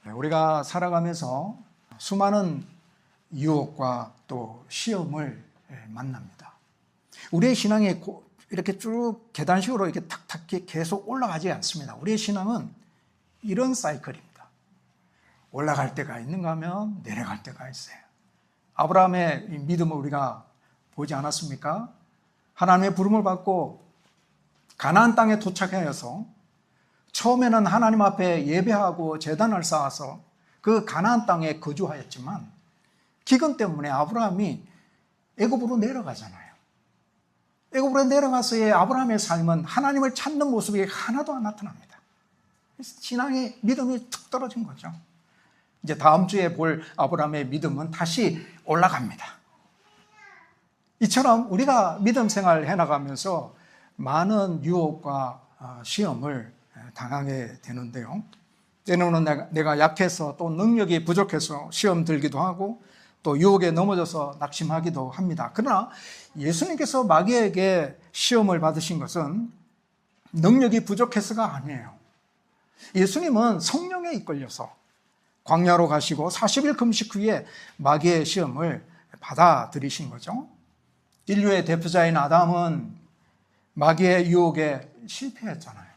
우리가 살아가면서 수많은 유혹과 또 시험을 만납니다. 우리의 신앙이 이렇게 쭉 계단식으로 이렇게 탁탁 계속 올라가지 않습니다. 우리의 신앙은 이런 사이클입니다. 올라갈 때가 있는가 하면 내려갈 때가 있어요. 아브라함의 믿음을 우리가 보지 않았습니까? 하나님의 부름을 받고 가나안 땅에 도착하여서 처음에는 하나님 앞에 예배하고 제단을 쌓아서 그 가나안 땅에 거주하였지만 기근 때문에 아브라함이 애굽으로 내려가잖아요. 애굽으로 내려가서의 아브라함의 삶은 하나님을 찾는 모습이 하나도 안 나타납니다. 신앙의 믿음이 툭 떨어진 거죠. 이제 다음 주에 볼 아브라함의 믿음은 다시 올라갑니다. 이처럼 우리가 믿음 생활을 해나가면서 많은 유혹과 시험을 당하게 되는데요. 때로는 내가 약해서 또 능력이 부족해서 시험 들기도 하고 또 유혹에 넘어져서 낙심하기도 합니다. 그러나 예수님께서 마귀에게 시험을 받으신 것은 능력이 부족해서가 아니에요. 예수님은 성령에 이끌려서 광야로 가시고 40일 금식 후에 마귀의 시험을 받아들이신 거죠. 인류의 대표자인 아담은 마귀의 유혹에 실패했잖아요.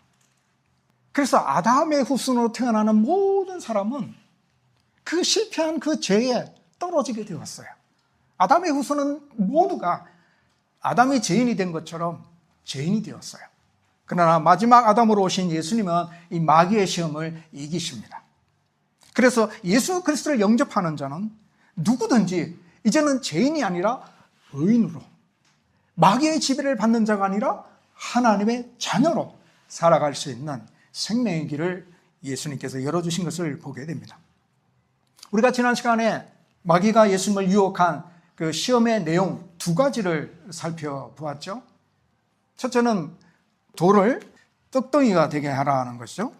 그래서 아담의 후손으로 태어나는 모든 사람은 그 실패한 그 죄에 떨어지게 되었어요. 아담의 후손은 모두가 아담이 죄인이 된 것처럼 죄인이 되었어요. 그러나 마지막 아담으로 오신 예수님은 이 마귀의 시험을 이기십니다. 그래서 예수 그리스도를 영접하는 자는 누구든지 이제는 죄인이 아니라 의인으로, 마귀의 지배를 받는 자가 아니라 하나님의 자녀로 살아갈 수 있는 생명의 길을 예수님께서 열어주신 것을 보게 됩니다. 우리가 지난 시간에 마귀가 예수님을 유혹한 그 시험의 내용 두 가지를 살펴보았죠. 첫째는 돌을 떡덩이가 되게 하라는 것이죠.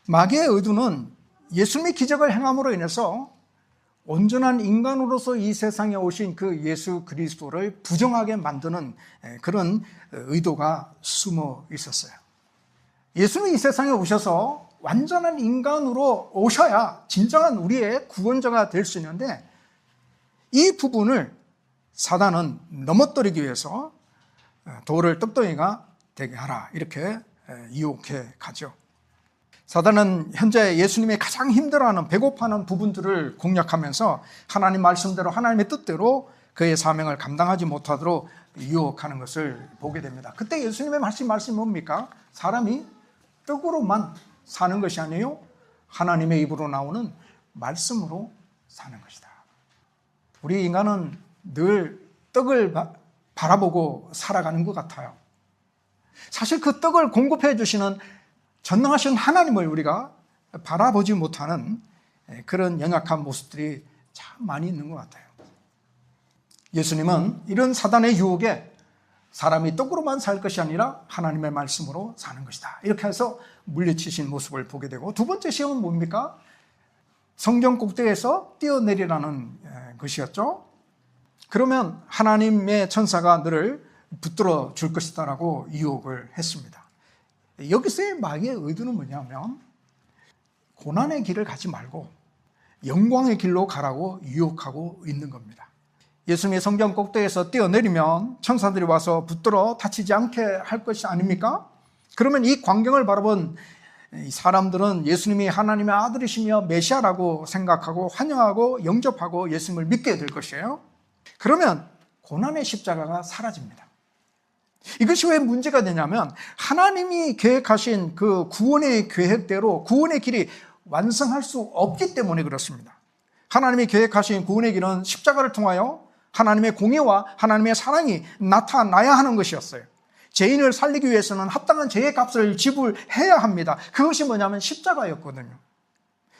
마귀의 의도는 예수님의 기적을 행함으로 인해서 온전한 인간으로서 이 세상에 오신 그 예수 그리스도를 부정하게 만드는 그런 의도가 숨어 있었어요. 예수님이 이 세상에 오셔서 완전한 인간으로 오셔야 진정한 우리의 구원자가 될 수 있는데 이 부분을 사단은 넘어뜨리기 위해서 돌을 떡덩이가 되게 하라 이렇게 유혹해 가죠. 사단은 현재 예수님이 가장 힘들어하는 배고파하는 부분들을 공략하면서 하나님 말씀대로 하나님의 뜻대로 그의 사명을 감당하지 못하도록 유혹하는 것을 보게 됩니다. 그때 예수님의 말씀이 뭡니까? 사람이 떡으로만 사는 것이 아니에요. 하나님의 입으로 나오는 말씀으로 사는 것이다. 우리 인간은 늘 떡을 바라보고 살아가는 것 같아요. 사실 그 떡을 공급해 주시는 전능하신 하나님을 우리가 바라보지 못하는 그런 연약한 모습들이 참 많이 있는 것 같아요. 예수님은 이런 사단의 유혹에 사람이 떡으로만 살 것이 아니라 하나님의 말씀으로 사는 것이다. 이렇게 해서 물리치신 모습을 보게 되고 두 번째 시험은 뭡니까? 성경 꼭대기에서 뛰어내리라는 것이었죠. 그러면 하나님의 천사가 너를 붙들어 줄 것이다 라고 유혹을 했습니다. 여기서의 마귀의 의도는 뭐냐면 고난의 길을 가지 말고 영광의 길로 가라고 유혹하고 있는 겁니다. 예수님이 성경 꼭대기에서 뛰어내리면 천사들이 와서 붙들어 다치지 않게 할 것이 아닙니까? 그러면 이 광경을 바라본 사람들은 예수님이 하나님의 아들이시며 메시아라고 생각하고 환영하고 영접하고 예수님을 믿게 될 것이에요. 그러면 고난의 십자가가 사라집니다. 이것이 왜 문제가 되냐면 하나님이 계획하신 그 구원의 계획대로 구원의 길이 완성할 수 없기 때문에 그렇습니다. 하나님이 계획하신 구원의 길은 십자가를 통하여 하나님의 공의와 하나님의 사랑이 나타나야 하는 것이었어요. 죄인을 살리기 위해서는 합당한 죄의 값을 지불해야 합니다. 그것이 뭐냐면 십자가였거든요.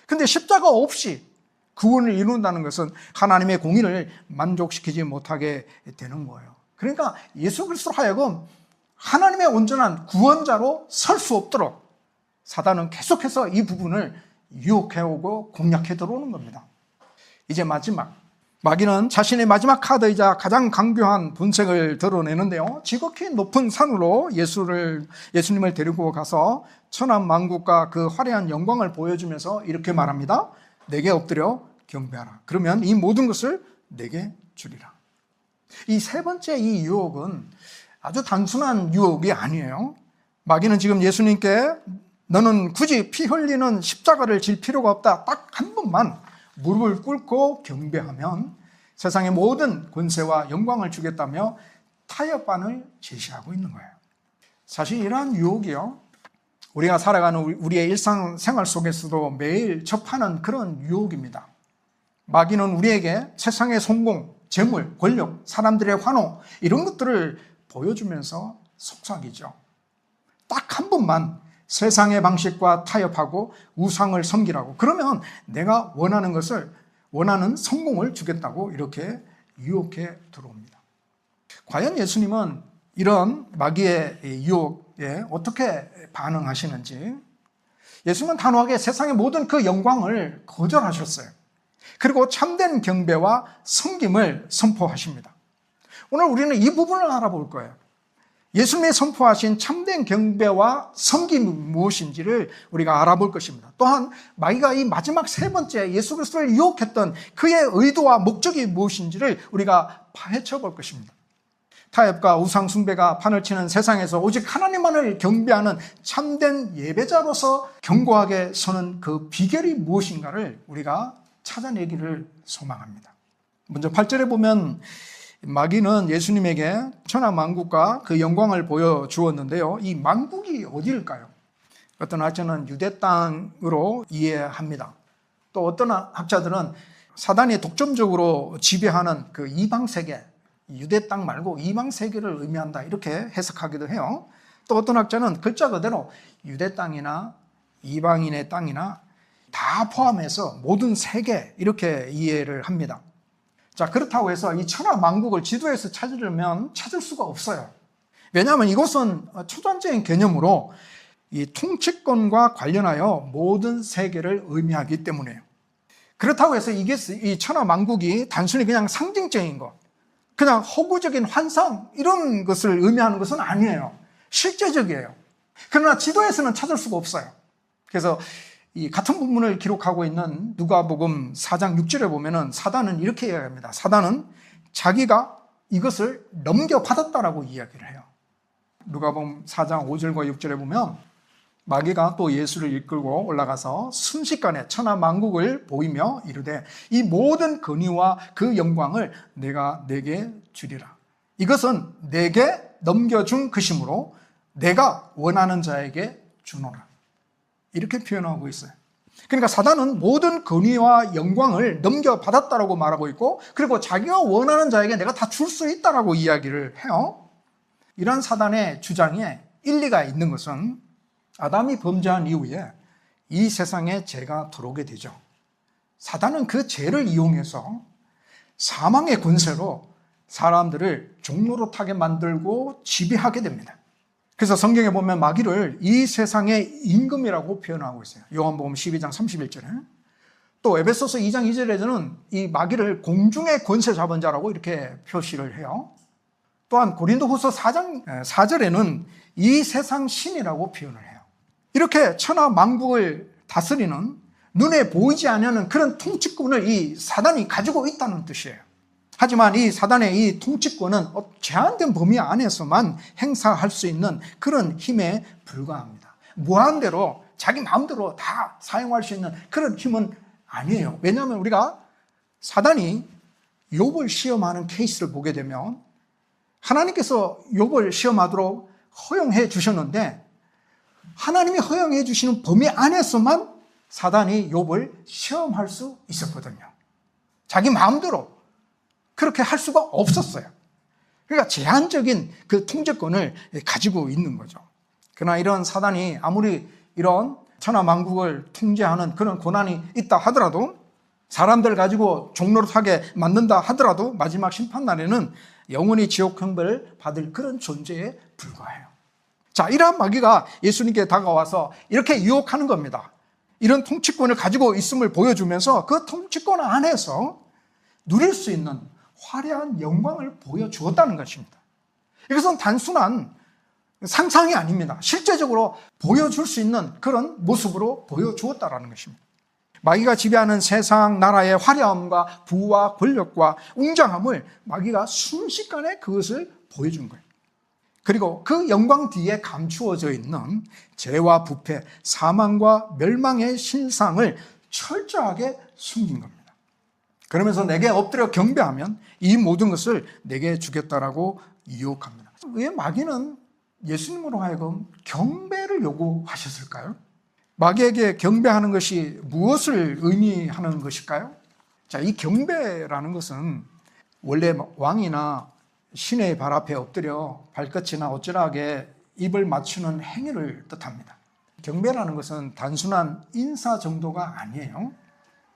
근데 십자가 없이 구원을 이룬다는 것은 하나님의 공의를 만족시키지 못하게 되는 거예요. 그러니까 예수 그리스도로 하여금 하나님의 온전한 구원자로 설 수 없도록 사단은 계속해서 이 부분을 유혹해오고 공략해 들어오는 겁니다. 이제 마지막 마귀는 자신의 마지막 카드이자 가장 강교한 본색을 드러내는데요. 지극히 높은 산으로 예수님을 데리고 가서 천하만국과 그 화려한 영광을 보여주면서 이렇게 말합니다. 내게 엎드려 경배하라. 그러면 이 모든 것을 내게 주리라. 이 세 번째 이 유혹은 아주 단순한 유혹이 아니에요. 마귀는 지금 예수님께 너는 굳이 피 흘리는 십자가를 질 필요가 없다. 딱 한 번만 무릎을 꿇고 경배하면 세상의 모든 권세와 영광을 주겠다며 타협안을 제시하고 있는 거예요. 사실 이러한 유혹이요, 우리가 살아가는 우리의 일상생활 속에서도 매일 접하는 그런 유혹입니다. 마귀는 우리에게 세상의 성공, 재물, 권력, 사람들의 환호 이런 것들을 보여주면서 속삭이죠. 딱 한 번만 세상의 방식과 타협하고 우상을 섬기라고, 그러면 내가 원하는 성공을 주겠다고 이렇게 유혹해 들어옵니다. 과연 예수님은 이런 마귀의 유혹에 어떻게 반응하시는지, 예수님은 단호하게 세상의 모든 그 영광을 거절하셨어요. 그리고 참된 경배와 섬김을 선포하십니다. 오늘 우리는 이 부분을 알아볼 거예요. 예수님이 선포하신 참된 경배와 섬김이 무엇인지를 우리가 알아볼 것입니다. 또한 마귀가 이 마지막 세 번째 예수 그리스도를 유혹했던 그의 의도와 목적이 무엇인지를 우리가 파헤쳐 볼 것입니다. 타협과 우상 숭배가 판을 치는 세상에서 오직 하나님만을 경배하는 참된 예배자로서 견고하게 서는 그 비결이 무엇인가를 우리가 찾아내기를 소망합니다. 먼저 8절에 보면 마귀는 예수님에게 천하만국과 그 영광을 보여주었는데요. 이 만국이 어디일까요? 어떤 학자는 유대 땅으로 이해합니다. 또 어떤 학자들은 사단이 독점적으로 지배하는 그 이방 세계, 유대 땅 말고 이방 세계를 의미한다 이렇게 해석하기도 해요. 또 어떤 학자는 글자 그대로 유대 땅이나 이방인의 땅이나 다 포함해서 모든 세계 이렇게 이해를 합니다. 자, 그렇다고 해서 이 천하만국을 지도에서 찾으려면 찾을 수가 없어요. 왜냐하면 이것은 초전적인 개념으로 이 통치권과 관련하여 모든 세계를 의미하기 때문에요. 그렇다고 해서 이 천하만국이 단순히 그냥 상징적인 것, 그냥 허구적인 환상 이런 것을 의미하는 것은 아니에요. 실제적이에요. 그러나 지도에서는 찾을 수가 없어요. 그래서 이 같은 부분을 기록하고 있는 누가복음 4장 6절에 보면은 사단은 이렇게 이야기합니다. 사단은 자기가 이것을 넘겨받았다라고 이야기를 해요. 누가복음 4장 5절과 6절에 보면 마귀가 또 예수를 이끌고 올라가서 순식간에 천하만국을 보이며 이르되 이 모든 권위와 그 영광을 내가 내게 주리라. 이것은 내게 넘겨준 것이므로 내가 원하는 자에게 주노라. 이렇게 표현하고 있어요. 그러니까 사단은 모든 권위와 영광을 넘겨받았다라고 말하고 있고, 그리고 자기가 원하는 자에게 내가 다 줄 수 있다라고 이야기를 해요. 이런 사단의 주장에 일리가 있는 것은 아담이 범죄한 이후에 이 세상에 죄가 들어오게 되죠. 사단은 그 죄를 이용해서 사망의 권세로 사람들을 종노릇하게 만들고 지배하게 됩니다. 그래서 성경에 보면 마귀를 이 세상의 임금이라고 표현하고 있어요. 요한복음 12장 31절에. 또 에베소서 2장 2절에는 이 마귀를 공중의 권세 잡은 자라고 이렇게 표시를 해요. 또한 고린도후서 4장 4절에는 이 세상 신이라고 표현을 해요. 이렇게 천하만국을 다스리는 눈에 보이지 않는 그런 통치권을 이 사단이 가지고 있다는 뜻이에요. 하지만 이 사단의 이 통치권은 제한된 범위 안에서만 행사할 수 있는 그런 힘에 불과합니다. 무한대로 자기 마음대로 다 사용할 수 있는 그런 힘은 아니에요. 왜냐하면 우리가 사단이 욥을 시험하는 케이스를 보게 되면 하나님께서 욥을 시험하도록 허용해 주셨는데 하나님이 허용해 주시는 범위 안에서만 사단이 욥을 시험할 수 있었거든요. 자기 마음대로 그렇게 할 수가 없었어요. 그러니까 제한적인 그 통제권을 가지고 있는 거죠. 그러나 이런 사단이 아무리 이런 천하만국을 통제하는 그런 권한이 있다 하더라도, 사람들 가지고 종노릇하게 만든다 하더라도 마지막 심판날에는 영원히 지옥 형벌을 받을 그런 존재에 불과해요. 자, 이러한 마귀가 예수님께 다가와서 이렇게 유혹하는 겁니다. 이런 통치권을 가지고 있음을 보여주면서 그 통치권 안에서 누릴 수 있는 화려한 영광을 보여주었다는 것입니다. 이것은 단순한 상상이 아닙니다. 실제적으로 보여줄 수 있는 그런 모습으로 보여주었다는 것입니다. 마귀가 지배하는 세상 나라의 화려함과 부와 권력과 웅장함을 마귀가 순식간에 그것을 보여준 거예요. 그리고 그 영광 뒤에 감추어져 있는 죄와 부패, 사망과 멸망의 실상을 철저하게 숨긴 겁니다. 그러면서 내게 엎드려 경배하면 이 모든 것을 내게 주겠다라고 유혹합니다. 왜 마귀는 예수님으로 하여금 경배를 요구하셨을까요? 마귀에게 경배하는 것이 무엇을 의미하는 것일까요? 자, 이 경배라는 것은 원래 왕이나 신의 발 앞에 엎드려 발끝이나 어찌하게 입을 맞추는 행위를 뜻합니다. 경배라는 것은 단순한 인사 정도가 아니에요.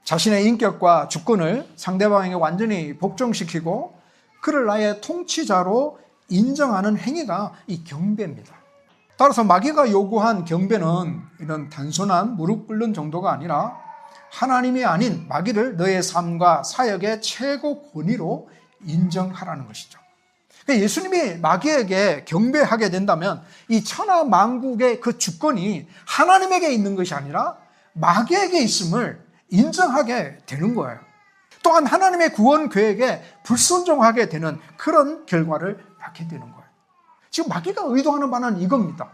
자신의 인격과 주권을 상대방에게 완전히 복종시키고 그를 나의 통치자로 인정하는 행위가 이 경배입니다. 따라서 마귀가 요구한 경배는 이런 단순한 무릎 꿇는 정도가 아니라 하나님이 아닌 마귀를 너의 삶과 사역의 최고 권위로 인정하라는 것이죠. 예수님이 마귀에게 경배하게 된다면 이 천하 만국의 그 주권이 하나님에게 있는 것이 아니라 마귀에게 있음을 인정하게 되는 거예요. 또한 하나님의 구원 계획에 불순종하게 되는 그런 결과를 낳게 되는 거예요. 지금 마귀가 의도하는 바는 이겁니다.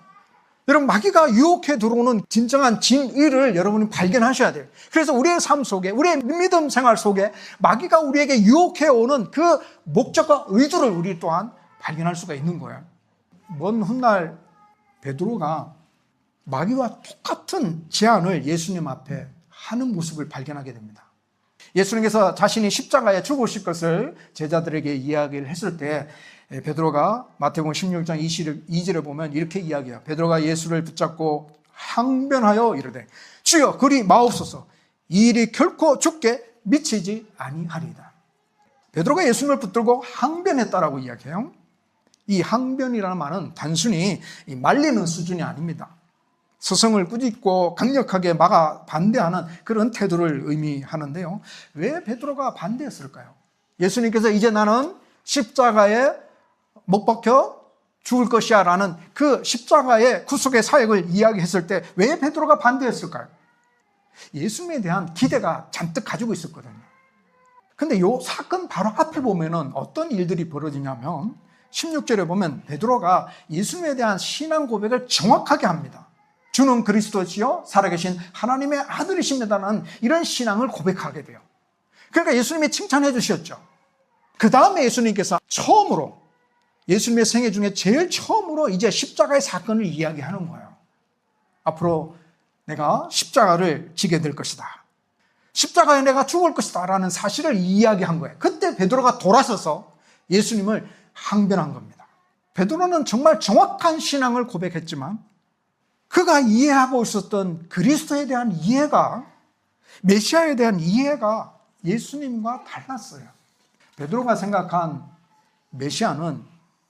여러분, 마귀가 유혹해 들어오는 진정한 진의를 여러분이 발견하셔야 돼요. 그래서 우리의 삶 속에, 우리의 믿음 생활 속에 마귀가 우리에게 유혹해 오는 그 목적과 의도를 우리 또한 발견할 수가 있는 거예요. 먼 훗날 베드로가 마귀와 똑같은 제안을 예수님 앞에 하는 모습을 발견하게 됩니다. 예수님께서 자신이 십자가에 죽으실 것을 제자들에게 이야기를 했을 때 베드로가 마태복음 16장 22절에 보면 이렇게 이야기해요. 베드로가 예수를 붙잡고 항변하여 이르되 주여 그리 마옵소서 이 일이 결코 죽게 미치지 아니하리이다. 베드로가 예수님을 붙들고 항변했다라고 이야기해요. 이 항변이라는 말은 단순히 말리는 수준이 아닙니다. 스승을 꾸짖고 강력하게 막아 반대하는 그런 태도를 의미하는데요. 왜 베드로가 반대했을까요? 예수님께서 이제 나는 십자가에 못 박혀 죽을 것이야 라는 그 십자가의 구속의 사역을 이야기했을 때 왜 베드로가 반대했을까요? 예수님에 대한 기대가 잔뜩 가지고 있었거든요. 근데 이 사건 바로 앞에 보면은 어떤 일들이 벌어지냐면 16절에 보면 베드로가 예수님에 대한 신앙 고백을 정확하게 합니다. 주는 그리스도시요 살아계신 하나님의 아들이십니다라는 이런 신앙을 고백하게 돼요. 그러니까 예수님이 칭찬해 주셨죠. 그 다음에 예수님께서 처음으로 예수님의 생애 중에 제일 처음으로 이제 십자가의 사건을 이야기하는 거예요. 앞으로 내가 십자가를 지게 될 것이다. 십자가에 내가 죽을 것이다 라는 사실을 이야기한 거예요. 그때 베드로가 돌아서서 예수님을 항변한 겁니다. 베드로는 정말 정확한 신앙을 고백했지만 그가 이해하고 있었던 그리스도에 대한 이해가, 메시아에 대한 이해가 예수님과 달랐어요. 베드로가 생각한 메시아는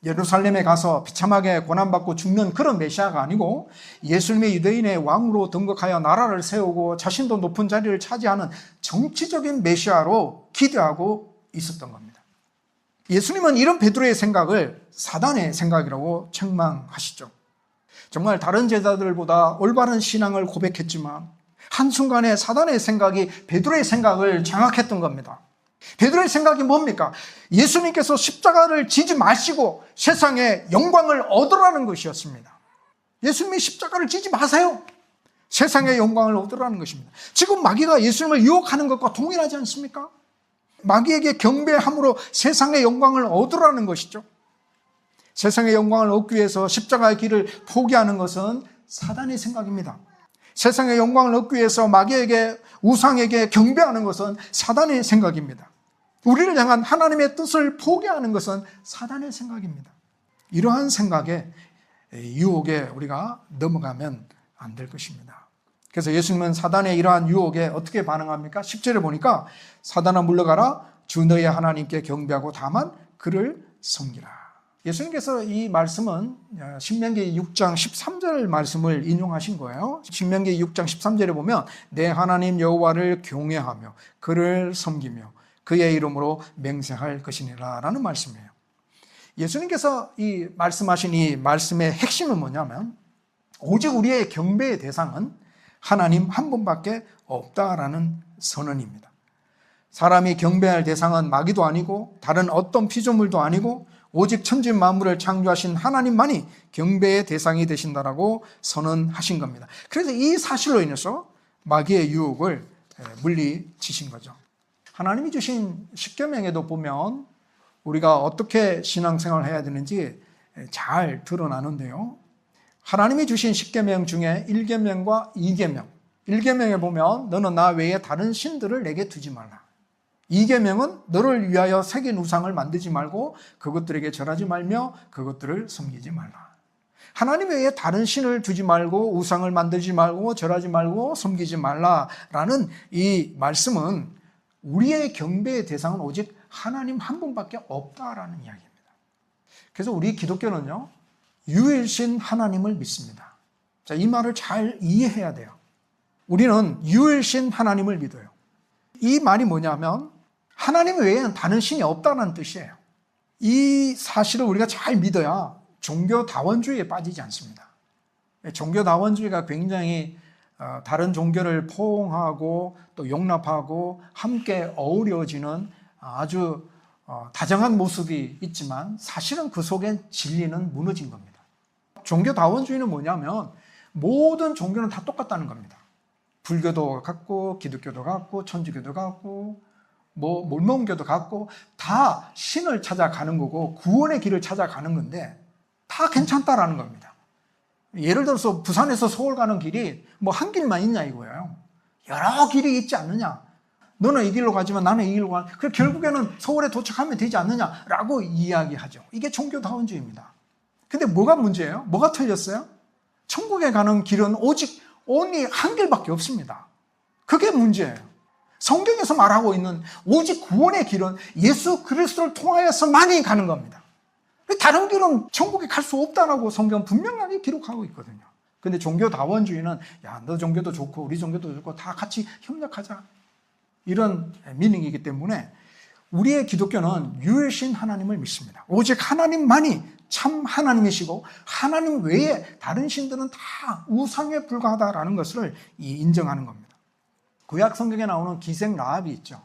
예루살렘에 가서 비참하게 고난받고 죽는 그런 메시아가 아니고 예수님의 유대인의 왕으로 등극하여 나라를 세우고 자신도 높은 자리를 차지하는 정치적인 메시아로 기대하고 있었던 겁니다. 예수님은 이런 베드로의 생각을 사단의 생각이라고 책망하시죠. 정말 다른 제자들보다 올바른 신앙을 고백했지만 한순간에 사단의 생각이 베드로의 생각을 장악했던 겁니다. 베드로의 생각이 뭡니까? 예수님께서 십자가를 지지 마시고 세상의 영광을 얻으라는 것이었습니다. 예수님이 십자가를 지지 마세요. 세상의 영광을 얻으라는 것입니다. 지금 마귀가 예수님을 유혹하는 것과 동일하지 않습니까? 마귀에게 경배함으로 세상의 영광을 얻으라는 것이죠. 세상의 영광을 얻기 위해서 십자가의 길을 포기하는 것은 사단의 생각입니다. 세상의 영광을 얻기 위해서 마귀에게, 우상에게 경배하는 것은 사단의 생각입니다. 우리를 향한 하나님의 뜻을 포기하는 것은 사단의 생각입니다. 이러한 생각에, 유혹에 우리가 넘어가면 안 될 것입니다. 그래서 예수님은 사단의 이러한 유혹에 어떻게 반응합니까? 10절에 보니까 사단아 물러가라 주 너의 하나님께 경배하고 다만 그를 섬기라. 예수님께서 이 말씀은 신명기 6장 13절 말씀을 인용하신 거예요. 신명기 6장 13절에 보면 내 하나님 여호와를 경외하며 그를 섬기며 그의 이름으로 맹세할 것이니라 라는 말씀이에요. 예수님께서 이 말씀하신 이 말씀의 핵심은 뭐냐면 오직 우리의 경배의 대상은 하나님 한 분밖에 없다라는 선언입니다. 사람이 경배할 대상은 마귀도 아니고 다른 어떤 피조물도 아니고 오직 천지 만물을 창조하신 하나님만이 경배의 대상이 되신다라고 선언하신 겁니다. 그래서 이 사실로 인해서 마귀의 유혹을 물리치신 거죠. 하나님이 주신 십계명에도 보면 우리가 어떻게 신앙생활을 해야 되는지 잘 드러나는데요. 하나님이 주신 십계명 중에 1계명과 2계명. 1계명에 보면 너는 나 외에 다른 신들을 내게 두지 말라. 2계명은 너를 위하여 새긴 우상을 만들지 말고 그것들에게 절하지 말며 그것들을 섬기지 말라. 하나님 외에 다른 신을 두지 말고 우상을 만들지 말고 절하지 말고 섬기지 말라라는 이 말씀은 우리의 경배의 대상은 오직 하나님 한 분밖에 없다라는 이야기입니다. 그래서 우리 기독교는요, 유일신 하나님을 믿습니다. 자, 이 말을 잘 이해해야 돼요. 우리는 유일신 하나님을 믿어요. 이 말이 뭐냐면 하나님 외에는 다른 신이 없다는 뜻이에요. 이 사실을 우리가 잘 믿어야 종교다원주의에 빠지지 않습니다. 종교다원주의가 굉장히 다른 종교를 포옹하고 또 용납하고 함께 어우러지는 아주 다정한 모습이 있지만 사실은 그 속엔 진리는 무너진 겁니다. 종교다원주의는 뭐냐면 모든 종교는 다 똑같다는 겁니다. 불교도 같고 기독교도 같고 천주교도 같고 몰몬교도 같고 다 신을 찾아가는 거고 구원의 길을 찾아가는 건데 다 괜찮다라는 겁니다. 예를 들어서 부산에서 서울 가는 길이 한 길만 있냐 이거예요. 여러 길이 있지 않느냐. 너는 이 길로 가지만 나는 이 길로 가. 그래 결국에는 서울에 도착하면 되지 않느냐라고 이야기하죠. 이게 종교다원주의입니다. 근데 뭐가 문제예요? 뭐가 틀렸어요? 천국에 가는 길은 오직 한 길밖에 없습니다. 그게 문제예요. 성경에서 말하고 있는 오직 구원의 길은 예수 그리스도를 통하여서만이 가는 겁니다. 다른 길은 천국에 갈 수 없다라고 성경 분명하게 기록하고 있거든요. 근데 종교다원주의는 너 종교도 좋고 우리 종교도 좋고 다 같이 협력하자. 이런 미닝이기 때문에 우리의 기독교는 유일신 하나님을 믿습니다. 오직 하나님만이 참 하나님이시고 하나님 외에 다른 신들은 다 우상에 불과하다라는 것을 인정하는 겁니다. 구약 성경에 나오는 기생 라합이 있죠.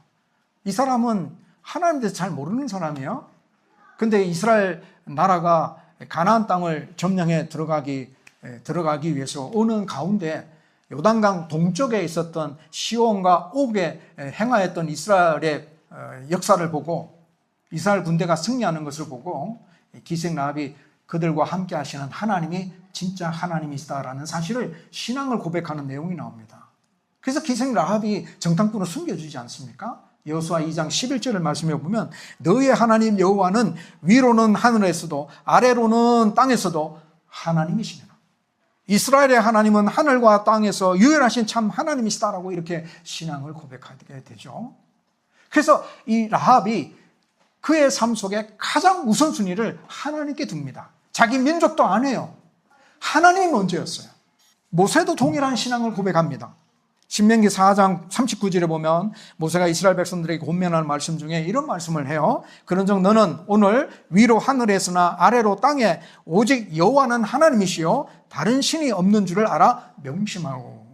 이 사람은 하나님에 대해서 잘 모르는 사람이에요. 근데 이스라엘 나라가 가나안 땅을 점령해 들어가기 위해서 오는 가운데 요단강 동쪽에 있었던 시온과 옥에 행하였던 이스라엘의 역사를 보고 이스라엘 군대가 승리하는 것을 보고 기생 라합이 그들과 함께 하시는 하나님이 진짜 하나님이시다라는 사실을 신앙을 고백하는 내용이 나옵니다. 그래서 기생 라합이 정탐꾼을 숨겨주지 않습니까? 여호수아 2장 11절을 말씀해 보면 너희의 하나님 여호와는 위로는 하늘에서도 아래로는 땅에서도 하나님이시니라. 이스라엘의 하나님은 하늘과 땅에서 유일하신 참 하나님이시다라고 이렇게 신앙을 고백하게 되죠. 그래서 이 라합이 그의 삶 속에 가장 우선순위를 하나님께 둡니다. 자기 민족도 안 해요. 하나님이 먼저였어요. 모세도 동일한 신앙을 고백합니다. 신명기 4장 39절에 보면 모세가 이스라엘 백성들에게 권면하는 말씀 중에 이런 말씀을 해요. 그런즉 너는 오늘 위로 하늘에서나 아래로 땅에 오직 여호와는 하나님이시요 다른 신이 없는 줄을 알아 명심하고.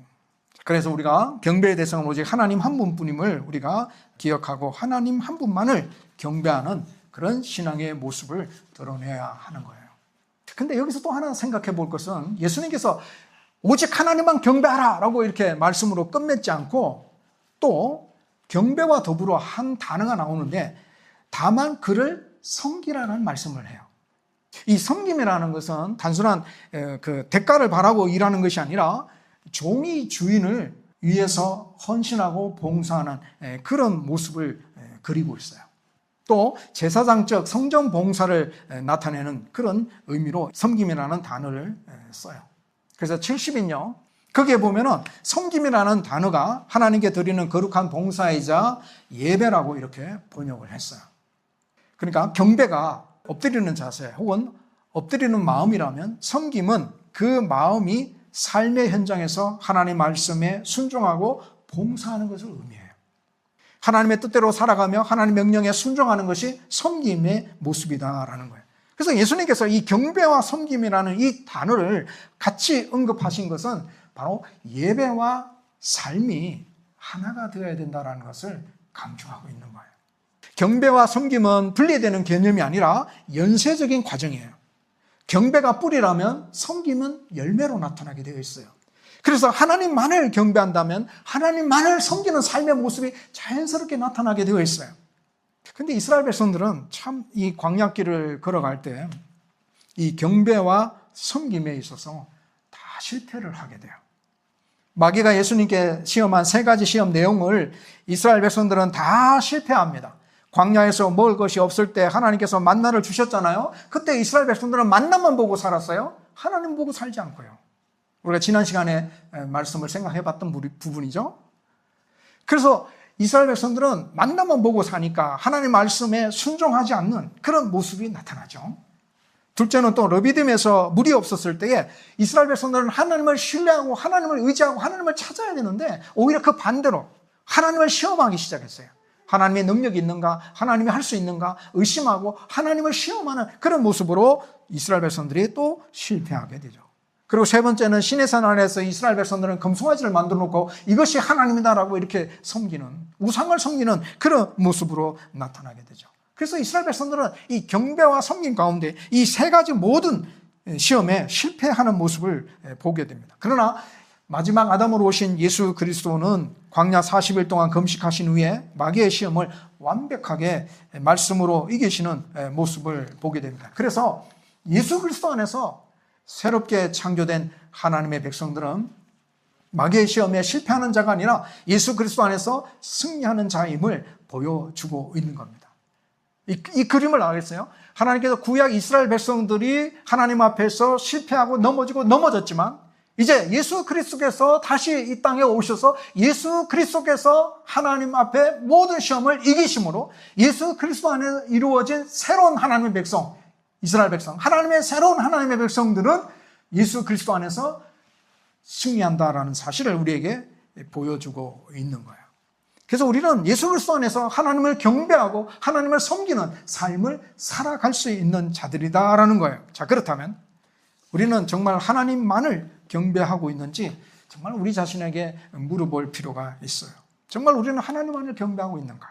그래서 우리가 경배의 대상은 오직 하나님 한 분뿐임을 우리가 기억하고 하나님 한 분만을 경배하는 그런 신앙의 모습을 드러내야 하는 거예요. 근데 여기서 또 하나 생각해 볼 것은 예수님께서 오직 하나님만 경배하라 라고 이렇게 말씀으로 끝맺지 않고 또 경배와 더불어 한 단어가 나오는데 다만 그를 섬기라는 말씀을 해요. 이 섬김이라는 것은 단순한 그 대가를 바라고 일하는 것이 아니라 종이 주인을 위해서 헌신하고 봉사하는 그런 모습을 그리고 있어요. 또 제사장적 성전 봉사를 나타내는 그런 의미로 섬김이라는 단어를 써요. 그래서 70인요. 거기에 보면은 섬김이라는 단어가 하나님께 드리는 거룩한 봉사이자 예배라고 이렇게 번역을 했어요. 그러니까 경배가 엎드리는 자세 혹은 엎드리는 마음이라면 섬김은 그 마음이 삶의 현장에서 하나님 말씀에 순종하고 봉사하는 것을 의미해요. 하나님의 뜻대로 살아가며 하나님 명령에 순종하는 것이 섬김의 모습이다라는 거예요. 그래서 예수님께서 이 경배와 섬김이라는 이 단어를 같이 언급하신 것은 바로 예배와 삶이 하나가 되어야 된다는 것을 강조하고 있는 거예요. 경배와 섬김은 분리되는 개념이 아니라 연쇄적인 과정이에요. 경배가 뿌리라면 섬김은 열매로 나타나게 되어 있어요. 그래서 하나님만을 경배한다면 하나님만을 섬기는 삶의 모습이 자연스럽게 나타나게 되어 있어요. 그런데 이스라엘 백성들은 참 이 광야길을 걸어갈 때 이 경배와 섬김에 있어서 다 실패를 하게 돼요. 마귀가 예수님께 시험한 3가지 시험 내용을 이스라엘 백성들은 다 실패합니다. 광야에서 먹을 것이 없을 때 하나님께서 만나를 주셨잖아요. 그때 이스라엘 백성들은 만나만 보고 살았어요. 하나님 보고 살지 않고요. 우리가 지난 시간에 말씀을 생각해 봤던 부분이죠. 그래서 이스라엘 백성들은 만나만 보고 사니까 하나님 말씀에 순종하지 않는 그런 모습이 나타나죠. 둘째는 또 르비딤에서 물이 없었을 때에 이스라엘 백성들은 하나님을 신뢰하고 하나님을 의지하고 하나님을 찾아야 되는데 오히려 그 반대로 하나님을 시험하기 시작했어요. 하나님의 능력이 있는가, 하나님이 할 수 있는가 의심하고 하나님을 시험하는 그런 모습으로 이스라엘 백성들이 또 실패하게 되죠. 그리고 세 번째는 시내산 아래에서 이스라엘 백성들은 금송아지를 만들어 놓고 이것이 하나님이다라고 이렇게 섬기는, 우상을 섬기는 그런 모습으로 나타나게 되죠. 그래서 이스라엘 백성들은 이 경배와 섬김 가운데 이 3가지 모든 시험에 실패하는 모습을 보게 됩니다. 그러나 마지막 아담으로 오신 예수 그리스도는 광야 40일 동안 금식하신 후에 마귀의 시험을 완벽하게 말씀으로 이기시는 모습을 보게 됩니다. 그래서 예수 그리스도 안에서 새롭게 창조된 하나님의 백성들은 마귀의 시험에 실패하는 자가 아니라 예수 그리스도 안에서 승리하는 자임을 보여주고 있는 겁니다. 이 그림을 알겠어요? 하나님께서 구약 이스라엘 백성들이 하나님 앞에서 실패하고 넘어졌지만 이제 예수 그리스도께서 다시 이 땅에 오셔서 예수 그리스도께서 하나님 앞에 모든 시험을 이기심으로 예수 그리스도 안에 이루어진 새로운 하나님의 백성, 이스라엘 백성, 하나님의 새로운 하나님의 백성들은 예수 그리스도 안에서 승리한다라는 사실을 우리에게 보여주고 있는 거예요. 그래서 우리는 예수 그리스도 안에서 하나님을 경배하고 하나님을 섬기는 삶을 살아갈 수 있는 자들이다라는 거예요. 자, 그렇다면 우리는 정말 하나님만을 경배하고 있는지 정말 우리 자신에게 물어볼 필요가 있어요. 정말 우리는 하나님만을 경배하고 있는가?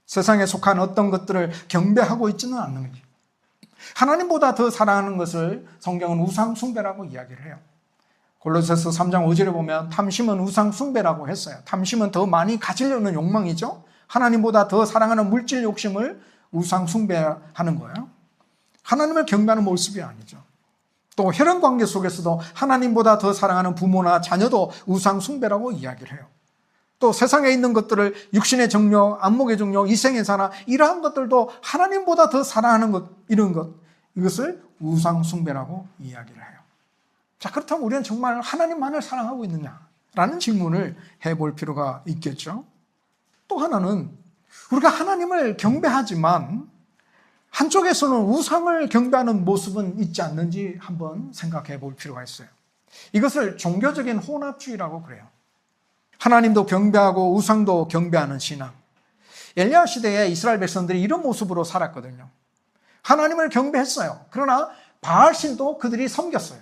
세상에 속한 어떤 것들을 경배하고 있지는 않는지. 하나님보다 더 사랑하는 것을 성경은 우상 숭배라고 이야기를 해요. 골로새서 3장 5절에 보면 탐심은 우상 숭배라고 했어요. 탐심은 더 많이 가지려는 욕망이죠. 하나님보다 더 사랑하는 물질 욕심을 우상 숭배하는 거예요. 하나님을 경배하는 모습이 아니죠. 또 혈연 관계 속에서도 하나님보다 더 사랑하는 부모나 자녀도 우상 숭배라고 이야기를 해요. 또 세상에 있는 것들을 육신의 정욕, 안목의 정욕, 이생의 사나 이러한 것들도 하나님보다 더 사랑하는 것, 이런 것, 이것을 우상 숭배라고 이야기를 해요. 자, 그렇다면 우리는 정말 하나님만을 사랑하고 있느냐라는 질문을 해볼 필요가 있겠죠. 또 하나는 우리가 하나님을 경배하지만 한쪽에서는 우상을 경배하는 모습은 있지 않는지 한번 생각해 볼 필요가 있어요. 이것을 종교적인 혼합주의라고 그래요. 하나님도 경배하고 우상도 경배하는 신앙. 엘리야 시대에 이스라엘 백성들이 이런 모습으로 살았거든요. 하나님을 경배했어요. 그러나 바알신도 그들이 섬겼어요.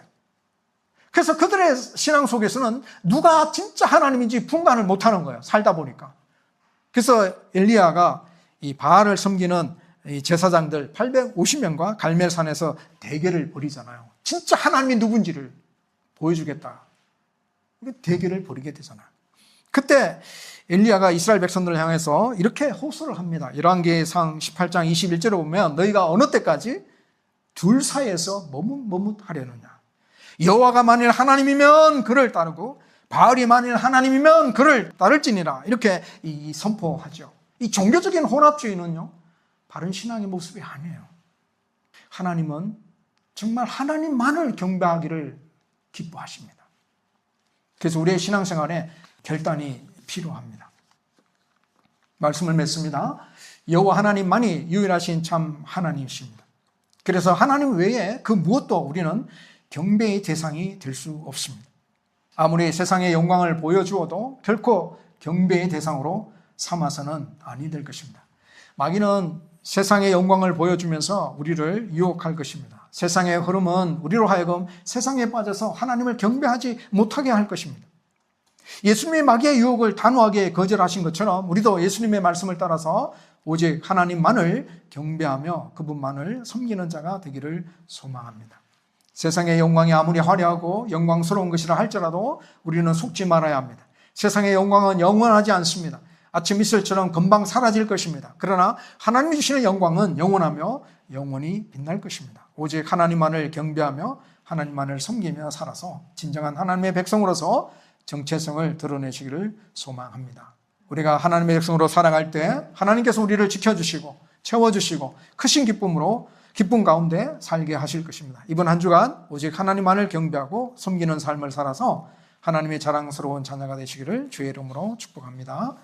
그래서 그들의 신앙 속에서는 누가 진짜 하나님인지 분간을 못하는 거예요. 살다 보니까. 그래서 엘리야가 이 바알을 섬기는 이 제사장들 850명과 갈멜산에서 대결을 벌이잖아요. 진짜 하나님이 누군지를 보여주겠다. 대결을 벌이게 되잖아요. 그때 엘리야가 이스라엘 백성들을 향해서 이렇게 호소를 합니다. 열왕기상 18장 21절에 보면 너희가 어느 때까지 둘 사이에서 머뭇하려느냐. 여호와가 만일 하나님이면 그를 따르고 바알이 만일 하나님이면 그를 따를지니라. 이렇게 선포하죠. 이 종교적인 혼합주의는요, 바른 신앙의 모습이 아니에요. 하나님은 정말 하나님만을 경배하기를 기뻐하십니다. 그래서 우리의 신앙생활에 결단이 필요합니다. 말씀을 맺습니다. 여호와 하나님만이 유일하신 참 하나님이십니다. 그래서 하나님 외에 그 무엇도 우리는 경배의 대상이 될 수 없습니다. 아무리 세상의 영광을 보여주어도 결코 경배의 대상으로 삼아서는 아니 될 것입니다. 마귀는 세상의 영광을 보여주면서 우리를 유혹할 것입니다. 세상의 흐름은 우리로 하여금 세상에 빠져서 하나님을 경배하지 못하게 할 것입니다. 예수님의 마귀의 유혹을 단호하게 거절하신 것처럼 우리도 예수님의 말씀을 따라서 오직 하나님만을 경배하며 그분만을 섬기는 자가 되기를 소망합니다. 세상의 영광이 아무리 화려하고 영광스러운 것이라 할지라도 우리는 속지 말아야 합니다. 세상의 영광은 영원하지 않습니다. 아침 이슬처럼 금방 사라질 것입니다. 그러나 하나님이 주시는 영광은 영원하며 영원히 빛날 것입니다. 오직 하나님만을 경배하며 하나님만을 섬기며 살아서 진정한 하나님의 백성으로서 정체성을 드러내시기를 소망합니다. 우리가 하나님의 백성으로 살아갈 때 하나님께서 우리를 지켜주시고 채워주시고 크신 기쁨 가운데 살게 하실 것입니다. 이번 한 주간 오직 하나님만을 경배하고 섬기는 삶을 살아서 하나님의 자랑스러운 자녀가 되시기를 주의 이름으로 축복합니다.